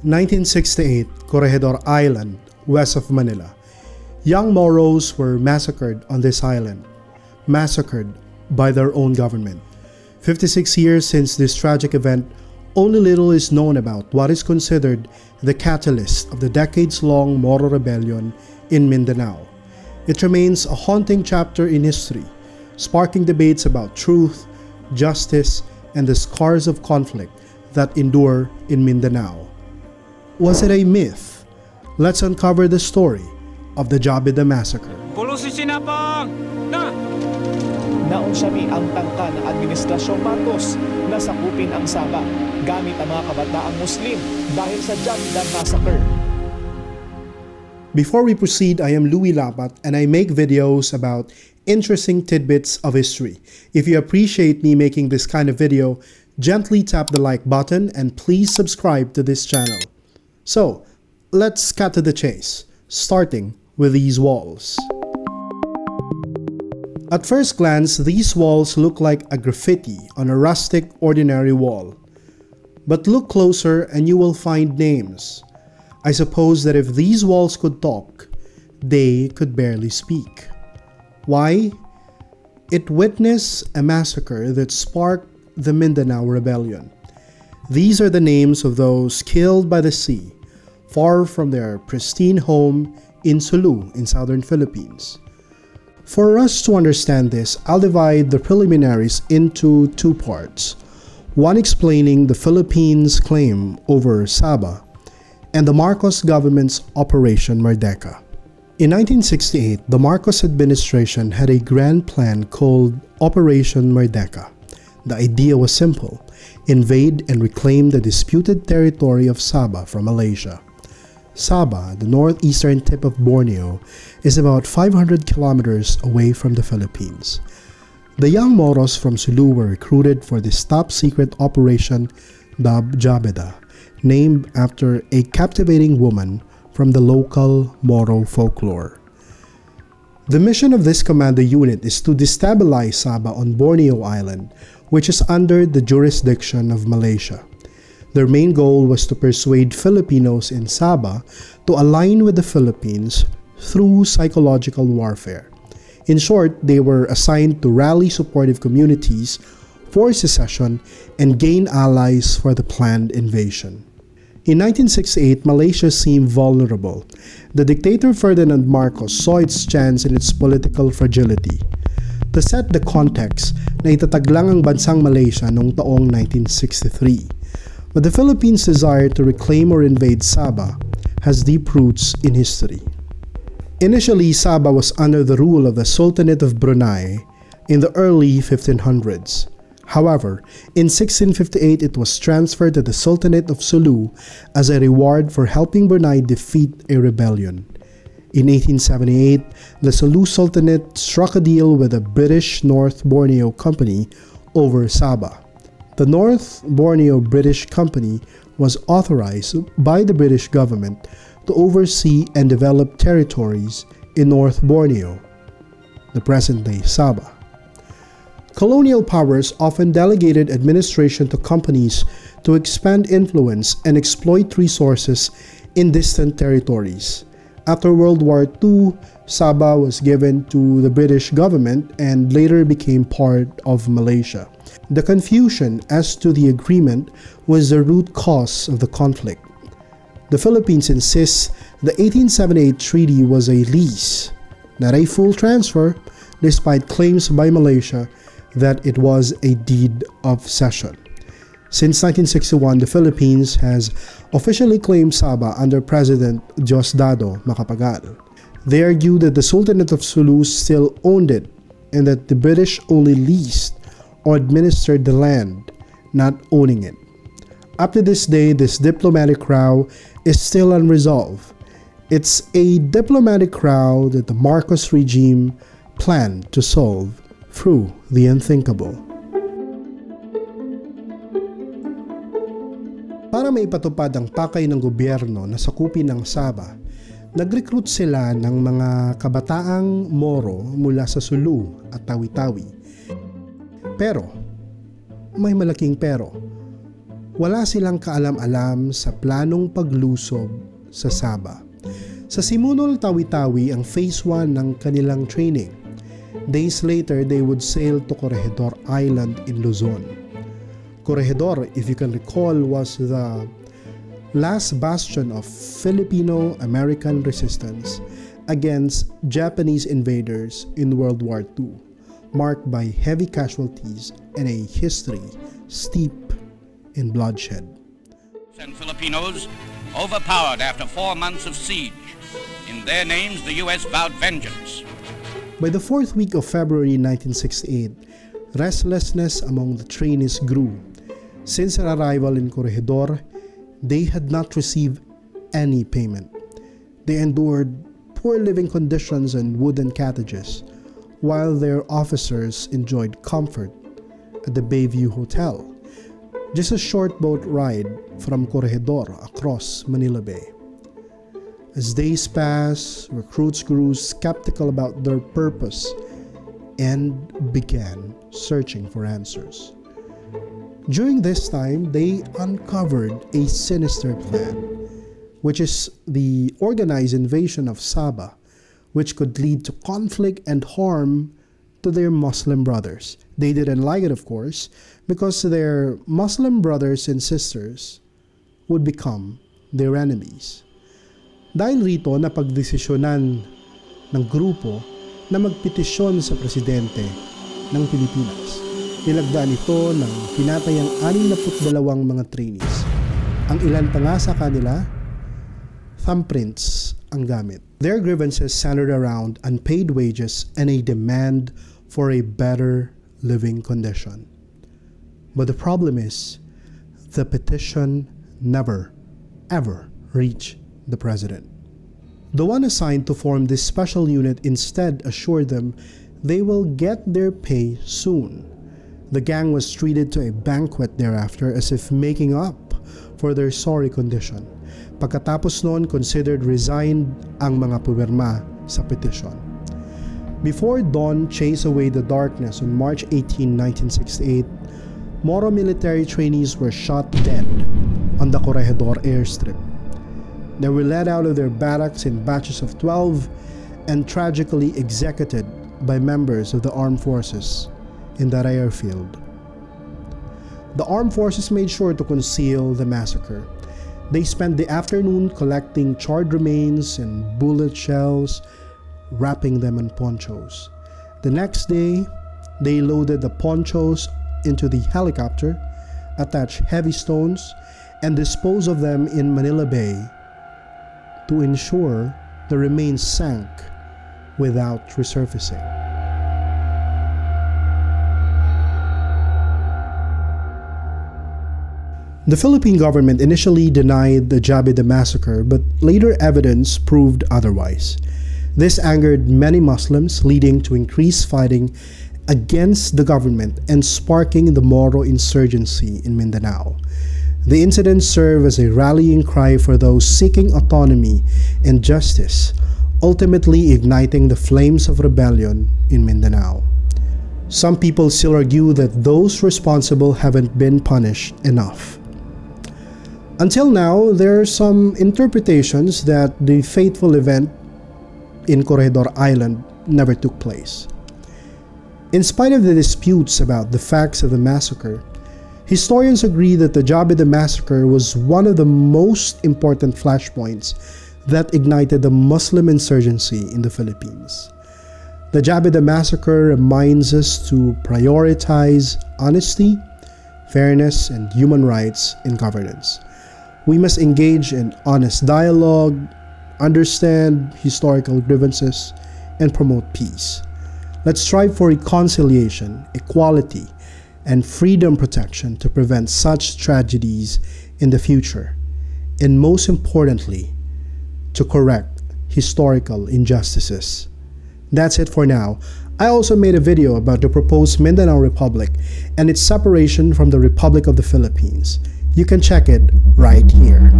1968, Corregidor Island, west of Manila. Young Moros were massacred on this island, massacred by their own government. 56 years since this tragic event, only little is known about what is considered the catalyst of the decades-long Moro rebellion in Mindanao. It remains a haunting chapter in history, sparking debates about truth, justice, and the scars of conflict that endure in Mindanao. Was it a myth? Let's uncover the story of the Jabidah Massacre. Naunsami ang tangka ng Administrasyong Marcos na sakupin ang Sabah gamit ang mga kabataang Muslim dahil sa Jabidah Massacre. Before we proceed, I am Louie Lapat and I make videos about interesting tidbits of history. If you appreciate me making this kind of video, gently tap the like button and please subscribe to this channel. So, let's cut to the chase, starting with these walls. At first glance, these walls look like a graffiti on a rustic, ordinary wall. But look closer and you will find names. I suppose that if these walls could talk, they could barely speak. Why? It witnessed a massacre that sparked the Mindanao Rebellion. These are the names of those killed by the sea, far from their pristine home in Sulu in southern Philippines. For us to understand this, I'll divide the preliminaries into two parts. One explaining the Philippines' claim over Sabah and the Marcos government's Operation Merdeka. In 1968, the Marcos administration had a grand plan called Operation Merdeka. The idea was simple: invade and reclaim the disputed territory of Sabah from Malaysia. Sabah, the northeastern tip of Borneo, is about 500 kilometers away from the Philippines. The young Moros from Sulu were recruited for this top-secret operation dubbed Jabidah, named after a captivating woman from the local Moro folklore. The mission of this commando unit is to destabilize Sabah on Borneo Island, which is under the jurisdiction of Malaysia. Their main goal was to persuade Filipinos in Sabah to align with the Philippines through psychological warfare. In short, they were assigned to rally supportive communities for secession and gain allies for the planned invasion. In 1968, Malaysia seemed vulnerable. The dictator Ferdinand Marcos saw its chance in its political fragility. To set the context, naitatag lang ang bansang Malaysia noong taong 1963. But the Philippines' desire to reclaim or invade Sabah has deep roots in history. Initially, Sabah was under the rule of the Sultanate of Brunei in the early 1500s. However, in 1658 it was transferred to the Sultanate of Sulu as a reward for helping Brunei defeat a rebellion. In 1878, the Sulu Sultanate struck a deal with the British North Borneo Company over Sabah. The North Borneo British Company was authorized by the British government to oversee and develop territories in North Borneo, the present-day Sabah. Colonial powers often delegated administration to companies to expand influence and exploit resources in distant territories. After World War II, Sabah was given to the British government and later became part of Malaysia. The confusion as to the agreement was the root cause of the conflict. The Philippines insists the 1878 treaty was a lease, not a full transfer, despite claims by Malaysia that it was a deed of cession. Since 1961, the Philippines has officially claimed Sabah under President Jabidah Massare. They argue that the Sultanate of Sulu still owned it and that the British only leased or administered the land, not owning it. Up to this day, this diplomatic row is still unresolved. It's a diplomatic row that the Marcos regime planned to solve through the unthinkable. Para maipatupad ang pakay ng gobyerno na sakupin ng Sabah, nag-recruit sila ng mga kabataang Moro mula sa Sulu at Tawi-Tawi. Pero, may malaking pero, Wala silang kaalam-alam sa planong paglusob sa Sabah. Sa Simunol Tawi-Tawi ang phase 1 ng kanilang training. Days later, they would sail to Corregidor Island in Luzon. Corregidor, if you can recall, was the last bastion of Filipino-American resistance against Japanese invaders in World War II, marked by heavy casualties and a history steep in bloodshed. And Filipinos overpowered after 4 months of siege. In their names, the U.S. vowed vengeance. By the 4th week of February 1968, restlessness among the trainees grew. Since their arrival in Corregidor, they had not received any payment. They endured poor living conditions and wooden cottages, while their officers enjoyed comfort at the Bayview Hotel, just a short boat ride from Corregidor across Manila Bay. As days passed, recruits grew skeptical about their purpose and began searching for answers. During this time, they uncovered a sinister plan, which is the organized invasion of Sabah, which could lead to conflict and harm to their Muslim brothers. They didn't like it, of course, because their Muslim brothers and sisters would become their enemies. Dahil rito, napagdesisyonan ng grupo na magpetisyon sa presidente ng Pilipinas. Nilagdaan ito ng pinatayang 62 mga trainees. Ang ilan pa nga sa kanila, thumbprints ang gamit. Their grievances centered around unpaid wages and a demand for a better living condition. But the problem is, the petition never, ever reached the president. The one assigned to form this special unit instead assured them they will get their pay soon. The gang was treated to a banquet thereafter as if making up for their sorry condition. Pagkatapos noon, considered resigned ang mga pumirma sa petition. Before dawn chased away the darkness on March 18, 1968, Moro military trainees were shot dead on the Corregidor airstrip. They were led out of their barracks in batches of 12 and tragically executed by members of the armed forces in that airfield. The armed forces made sure to conceal the massacre. They spent the afternoon collecting charred remains and bullet shells, wrapping them in ponchos. The next day, they loaded the ponchos into the helicopter, attached heavy stones, and disposed of them in Manila Bay to ensure the remains sank without resurfacing. The Philippine government initially denied the Jabidah Massacre, but later evidence proved otherwise. This angered many Muslims, leading to increased fighting against the government and sparking the Moro Insurgency in Mindanao. The incident served as a rallying cry for those seeking autonomy and justice, ultimately igniting the flames of rebellion in Mindanao. Some people still argue that those responsible haven't been punished enough. Until now, there are some interpretations that the fateful event in Corregidor Island never took place. In spite of the disputes about the facts of the massacre, historians agree that the Jabidah Massacre was one of the most important flashpoints that ignited the Muslim insurgency in the Philippines. The Jabidah Massacre reminds us to prioritize honesty, fairness, and human rights in governance. We must engage in honest dialogue, understand historical grievances, and promote peace. Let's strive for reconciliation, equality, and freedom protection to prevent such tragedies in the future, and most importantly, to correct historical injustices. That's it for now. I also made a video about the proposed Mindanao Republic and its separation from the Republic of the Philippines. You can check it right here.